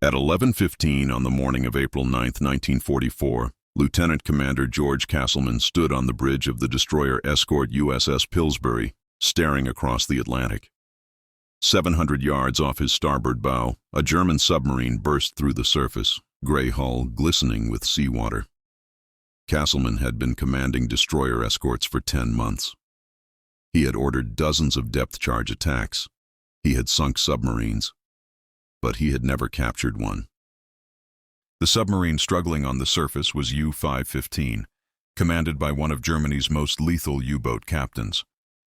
At 11:15 on the morning of April 9, 1944, Lieutenant Commander George Castleman stood on the bridge of the destroyer escort USS Pillsbury, staring across the Atlantic. 700 yards off his starboard bow, a German submarine burst through the surface, gray hull glistening with seawater. Castleman had been commanding destroyer escorts for 10 months. He had ordered dozens of depth-charge attacks. He had sunk submarines, but he had never captured one. The submarine struggling on the surface was U-515, commanded by one of Germany's most lethal U-boat captains.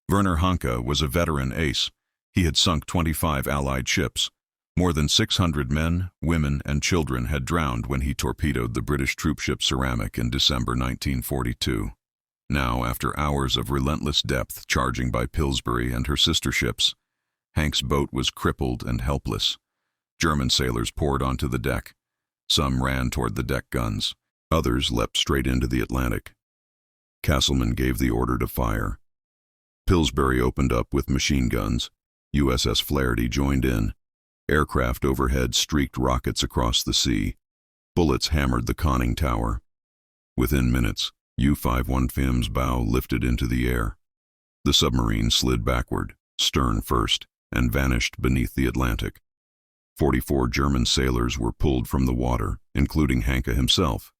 Werner Hanke was a veteran ace. He had sunk 25 Allied ships. More than 600 men, women, and children had drowned when he torpedoed the British troopship Ceramic in December 1942. Now, after hours of relentless depth charging by Pillsbury and her sister ships, Hank's boat was crippled and helpless. German sailors poured onto the deck. Some ran toward the deck guns. Others leapt straight into the Atlantic. Castleman gave the order to fire. Pillsbury opened up with machine guns. USS Flaherty joined in. Aircraft overhead streaked rockets across the sea. Bullets hammered the conning tower. Within minutes, U-515's bow lifted into the air. The submarine slid backward, stern first, and vanished beneath the Atlantic. 44 German sailors were pulled from the water, including Hanke himself.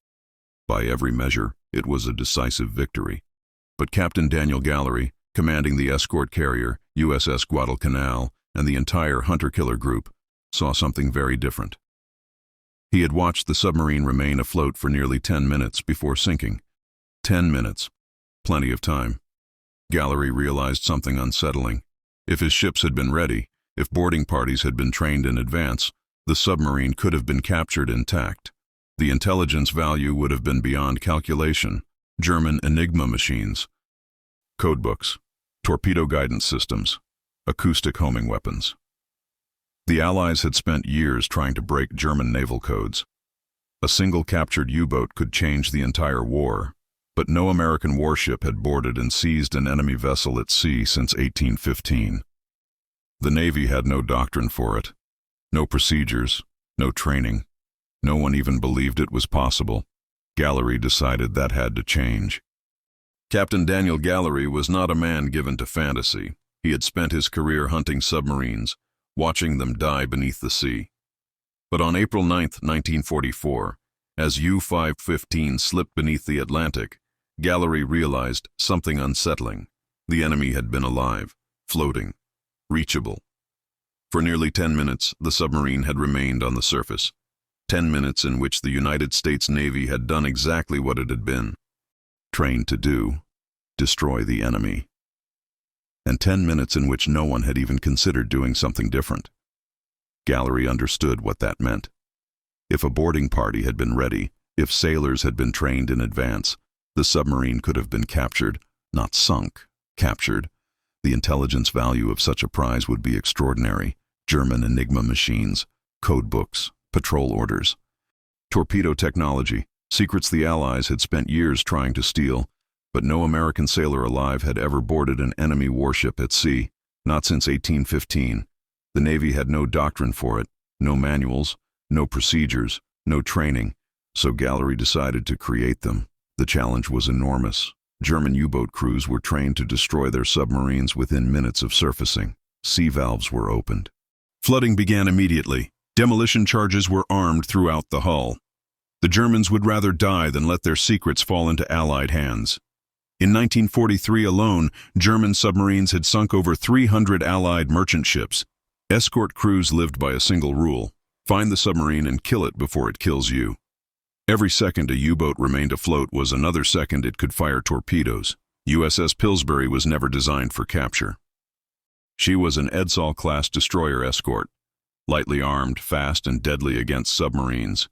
By every measure, it was a decisive victory. But Captain Daniel Gallery, commanding the escort carrier, USS Guadalcanal, and the entire hunter-killer group, saw something very different. He had watched the submarine remain afloat for nearly 10 minutes before sinking. 10 minutes. Plenty of time. Gallery realized something unsettling. If his ships had been ready, if boarding parties had been trained in advance, the submarine could have been captured intact. The intelligence value would have been beyond calculation. German Enigma machines, codebooks, torpedo guidance systems, acoustic homing weapons. The Allies had spent years trying to break German naval codes. A single captured U-boat could change the entire war, but no American warship had boarded and seized an enemy vessel at sea since 1815. The Navy had no doctrine for it, no procedures, no training. No one even believed it was possible. Gallery decided that had to change. Captain Daniel Gallery was not a man given to fantasy. He had spent his career hunting submarines, watching them die beneath the sea. But on April 9, 1944, as U-515 slipped beneath the Atlantic, Gallery realized something unsettling. The enemy had been alive, floating, reachable. For nearly 10 minutes, the submarine had remained on the surface. 10 minutes in which the United States Navy had done exactly what it had been trained to do, destroy the enemy. And 10 minutes in which no one had even considered doing something different. Gallery understood what that meant. If a boarding party had been ready, if sailors had been trained in advance, the submarine could have been captured, not sunk, captured. The intelligence value of such a prize would be extraordinary. German Enigma machines, code books, patrol orders. Torpedo technology, secrets the Allies had spent years trying to steal, but no American sailor alive had ever boarded an enemy warship at sea, not since 1815. The Navy had no doctrine for it, no manuals, no procedures, no training, so Gallery decided to create them. The challenge was enormous. German U-boat crews were trained to destroy their submarines within minutes of surfacing. Sea valves were opened. Flooding began immediately. Demolition charges were armed throughout the hull. The Germans would rather die than let their secrets fall into Allied hands. In 1943 alone, German submarines had sunk over 300 Allied merchant ships. Escort crews lived by a single rule: find the submarine and kill it before it kills you. Every second a U-boat remained afloat was another second it could fire torpedoes. USS Pillsbury was never designed for capture. She was an Edsall-class destroyer escort, lightly armed, fast, and deadly against submarines.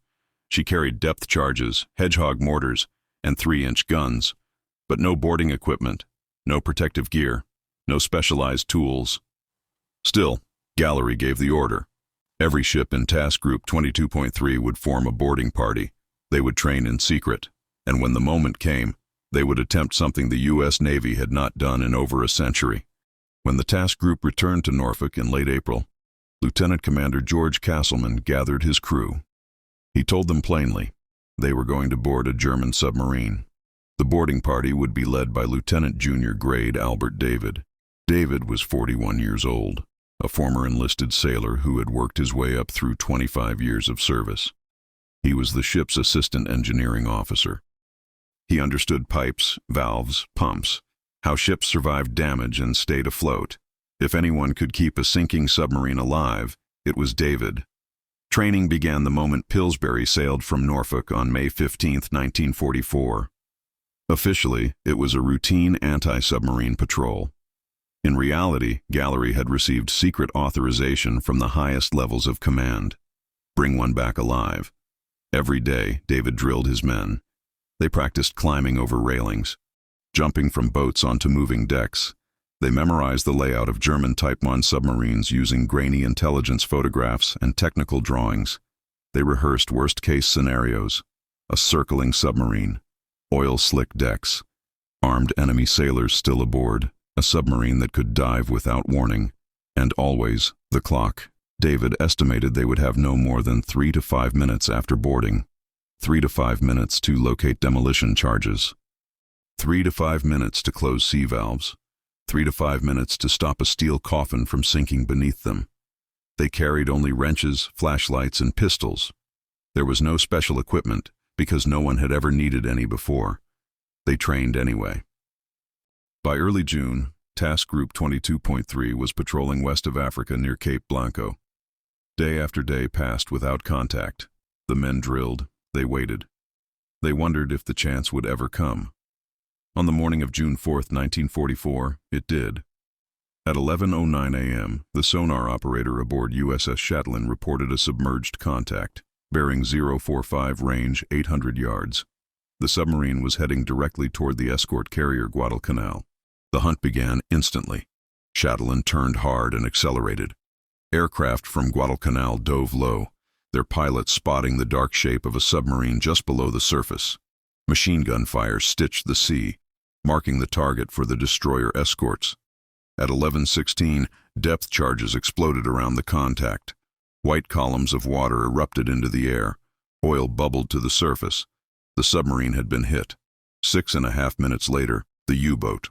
She carried depth charges, hedgehog mortars, and 3-inch guns, but no boarding equipment, no protective gear, no specialized tools. Still, Gallery gave the order. Every ship in Task Group 22.3 would form a boarding party. They would train in secret, and when the moment came, they would attempt something the U.S. Navy had not done in over a century. When the task group returned to Norfolk in late April, Lieutenant Commander George Castleman gathered his crew. He told them plainly they were going to board a German submarine. The boarding party would be led by Lieutenant Junior Grade Albert David. David was 41 years old, a former enlisted sailor who had worked his way up through 25 years of service. He was the ship's assistant engineering officer. He understood pipes, valves, pumps, how ships survived damage and stayed afloat. If anyone could keep a sinking submarine alive, it was David. Training began the moment Pillsbury sailed from Norfolk on May 15, 1944. Officially, it was a routine anti-submarine patrol. In reality, Gallery had received secret authorization from the highest levels of command. Bring one back alive. Every day, David drilled his men. They practiced climbing over railings, jumping from boats onto moving decks. They memorized the layout of German Type 1 submarines using grainy intelligence photographs and technical drawings. They rehearsed worst-case scenarios: a circling submarine, oil-slick decks, armed enemy sailors still aboard, a submarine that could dive without warning, and always the clock. David estimated they would have no more than 3 to 5 minutes after boarding. 3 to 5 minutes to locate demolition charges. 3 to 5 minutes to close sea valves. 3 to 5 minutes to stop a steel coffin from sinking beneath them. They carried only wrenches, flashlights, and pistols. There was no special equipment because no one had ever needed any before. They trained anyway. By early June, Task Group 22.3 was patrolling west of Africa near Cape Blanco. Day after day passed without contact. The men drilled. They waited. They wondered if the chance would ever come. On the morning of June 4, 1944, it did. At 11:09 a.m., the sonar operator aboard USS Chatelaine reported a submerged contact, bearing 045 range 800 yards. The submarine was heading directly toward the escort carrier Guadalcanal. The hunt began instantly. Chatelaine turned hard and accelerated. Aircraft from Guadalcanal dove low, their pilots spotting the dark shape of a submarine just below the surface. Machine gun fire stitched the sea, marking the target for the destroyer escorts. At 11:16, depth charges exploded around the contact. White columns of water erupted into the air. Oil bubbled to the surface. The submarine had been hit. 6.5 minutes later, the U-boat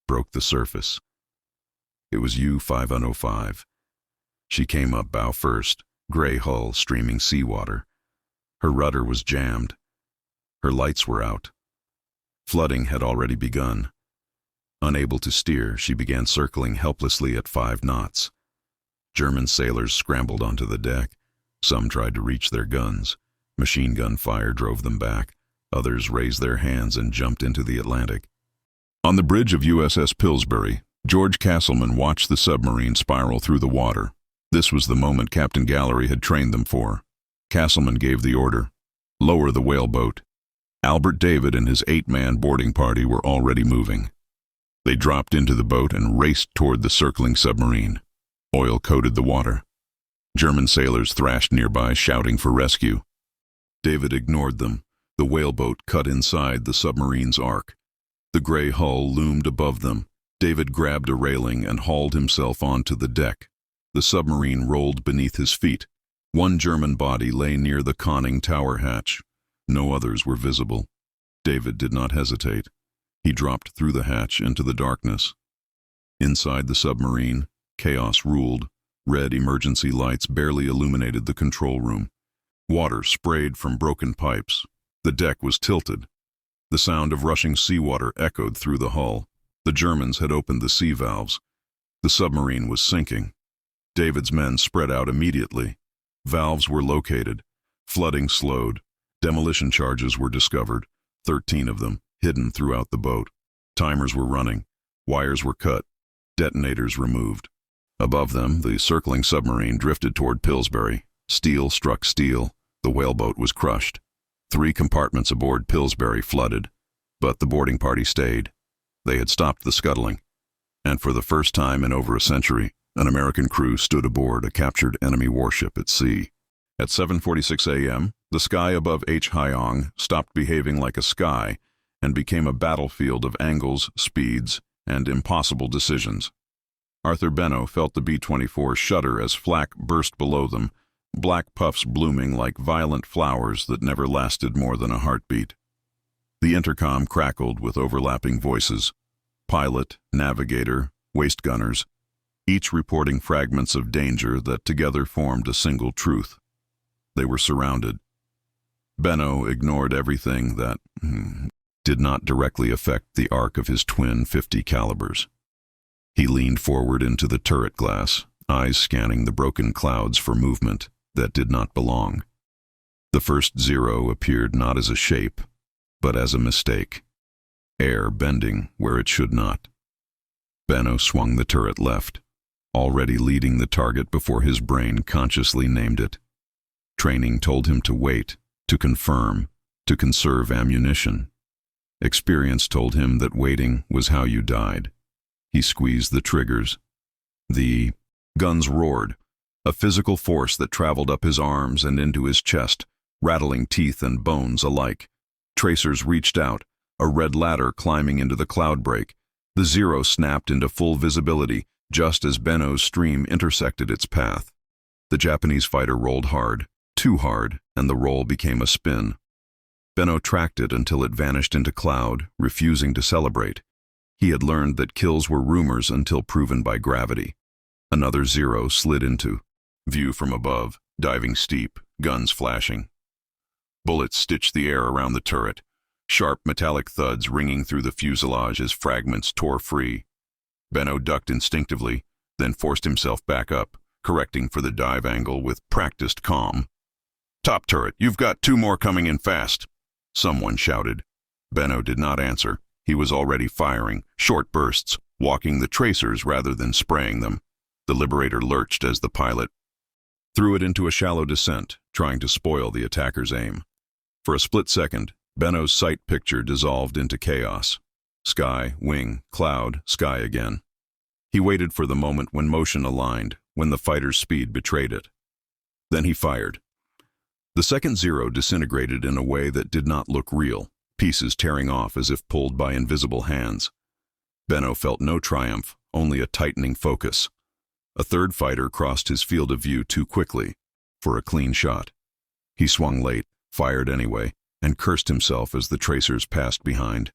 broke the surface. It was U-505. She came up bow first, gray hull streaming seawater. Her rudder was jammed. Her lights were out. Flooding had already begun. Unable to steer, she began circling helplessly at 5 knots. German sailors scrambled onto the deck. Some tried to reach their guns. Machine gun fire drove them back. Others raised their hands and jumped into the Atlantic. On the bridge of USS Pillsbury, George Castleman watched the submarine spiral through the water. This was the moment Captain Gallery had trained them for. Castleman gave the order: lower the whaleboat. Albert David and his 8-man boarding party were already moving. They dropped into the boat and raced toward the circling submarine. Oil coated the water. German sailors thrashed nearby, shouting for rescue. David ignored them. The whaleboat cut inside the submarine's arc. The gray hull loomed above them. David grabbed a railing and hauled himself onto the deck. The submarine rolled beneath his feet. One German body lay near the conning tower hatch. No others were visible. David did not hesitate. He dropped through the hatch into the darkness. Inside the submarine, chaos ruled. Red emergency lights barely illuminated the control room. Water sprayed from broken pipes. The deck was tilted. The sound of rushing seawater echoed through the hull. The Germans had opened the sea valves. The submarine was sinking. David's men spread out immediately. Valves were located. Flooding slowed. Demolition charges were discovered, 13 of them, hidden throughout the boat. Timers were running. Wires were cut. Detonators removed. Above them, the circling submarine drifted toward Pillsbury. Steel struck steel. The whaleboat was crushed. 3 compartments aboard Pillsbury flooded, but the boarding party stayed. They had stopped the scuttling. And for the first time in over a century, an American crew stood aboard a captured enemy warship at sea. At 7:46 a.m., the sky above H. Hyong stopped behaving like a sky and became a battlefield of angles, speeds, and impossible decisions. Arthur Benno felt the B-24 shudder as flak burst below them, black puffs blooming like violent flowers that never lasted more than a heartbeat. The intercom crackled with overlapping voices. Pilot, navigator, waist gunners, each reporting fragments of danger that together formed a single truth. They were surrounded. Benno ignored everything that did not directly affect the arc of his twin .50 calibers. He leaned forward into the turret glass, eyes scanning the broken clouds for movement that did not belong. The first zero appeared not as a shape, but as a mistake. Air bending where it should not. Benno swung the turret left, already leading the target before his brain consciously named it. Training told him to wait, to confirm, to conserve ammunition. Experience told him that waiting was how you died. He squeezed the triggers. The guns roared, a physical force that traveled up his arms and into his chest, rattling teeth and bones alike. Tracers reached out, a red ladder climbing into the cloud break. The zero snapped into full visibility just as Benno's stream intersected its path. The Japanese fighter rolled hard, too hard, and the roll became a spin. Benno tracked it until it vanished into cloud, refusing to celebrate. He had learned that kills were rumors until proven by gravity. Another zero slid into view from above, diving steep, guns flashing. Bullets stitched the air around the turret, sharp metallic thuds ringing through the fuselage as fragments tore free. Benno ducked instinctively, then forced himself back up, correcting for the dive angle with practiced calm. "Top turret, you've got 2 more coming in fast," someone shouted. Benno did not answer. He was already firing, short bursts, walking the tracers rather than spraying them. The Liberator lurched as the pilot threw it into a shallow descent, trying to spoil the attacker's aim. For a split second, Benno's sight picture dissolved into chaos. Sky, wing, cloud, sky again. He waited for the moment when motion aligned, when the fighter's speed betrayed it. Then he fired. The second zero disintegrated in a way that did not look real, pieces tearing off as if pulled by invisible hands. Benno felt no triumph, only a tightening focus. A third fighter crossed his field of view too quickly for a clean shot. He swung late, fired anyway, and cursed himself as the tracers passed behind.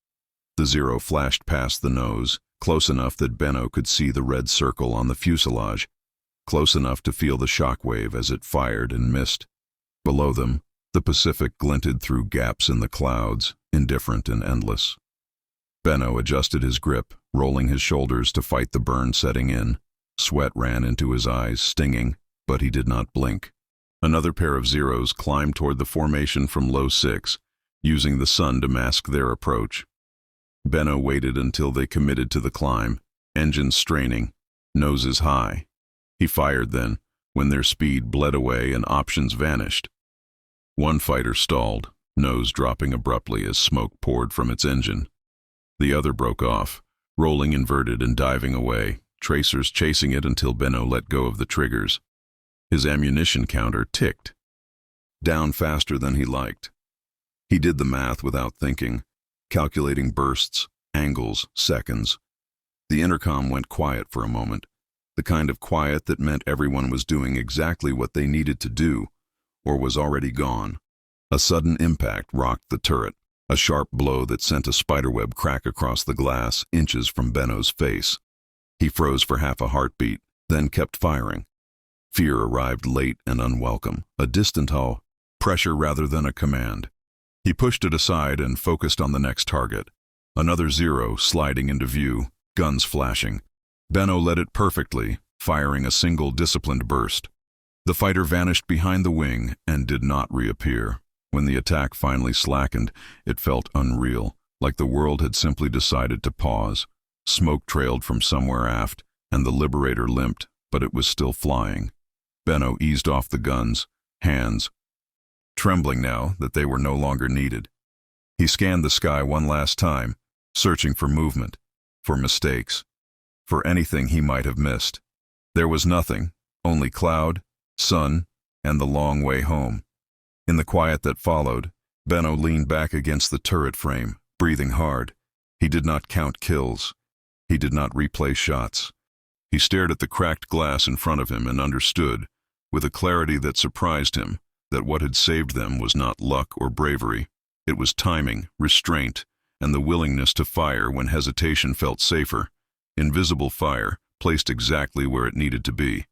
The zero flashed past the nose, close enough that Benno could see the red circle on the fuselage, close enough to feel the shockwave as it fired and missed. Below them, the Pacific glinted through gaps in the clouds, indifferent and endless. Benno adjusted his grip, rolling his shoulders to fight the burn setting in. Sweat ran into his eyes, stinging, but he did not blink. Another pair of zeros climbed toward the formation from low 6, using the sun to mask their approach. Benno waited until they committed to the climb, engines straining, noses high. He fired then, when their speed bled away and options vanished. One fighter stalled, nose dropping abruptly as smoke poured from its engine. The other broke off, rolling inverted and diving away, tracers chasing it until Benno let go of the triggers. His ammunition counter ticked, down faster than he liked. He did the math without thinking, calculating bursts, angles, seconds. The intercom went quiet for a moment, the kind of quiet that meant everyone was doing exactly what they needed to do, or was already gone. A sudden impact rocked the turret, a sharp blow that sent a spiderweb crack across the glass, inches from Benno's face. He froze for half a heartbeat, then kept firing. Fear arrived late and unwelcome, a distant pressure rather than a command. He pushed it aside and focused on the next target. Another zero sliding into view, guns flashing. Benno led it perfectly, firing a single disciplined burst. The fighter vanished behind the wing and did not reappear. When the attack finally slackened, it felt unreal, like the world had simply decided to pause. Smoke trailed from somewhere aft, and the Liberator limped, but it was still flying. Benno eased off the guns, hands trembling now that they were no longer needed. He scanned the sky one last time, searching for movement, for mistakes, for anything he might have missed. There was nothing, only cloud, sun, and the long way home. In the quiet that followed, Benno leaned back against the turret frame, breathing hard. He did not count kills. He did not replay shots. He stared at the cracked glass in front of him and understood, with a clarity that surprised him, that what had saved them was not luck or bravery. It was timing, restraint, and the willingness to fire when hesitation felt safer. Invisible fire, placed exactly where it needed to be.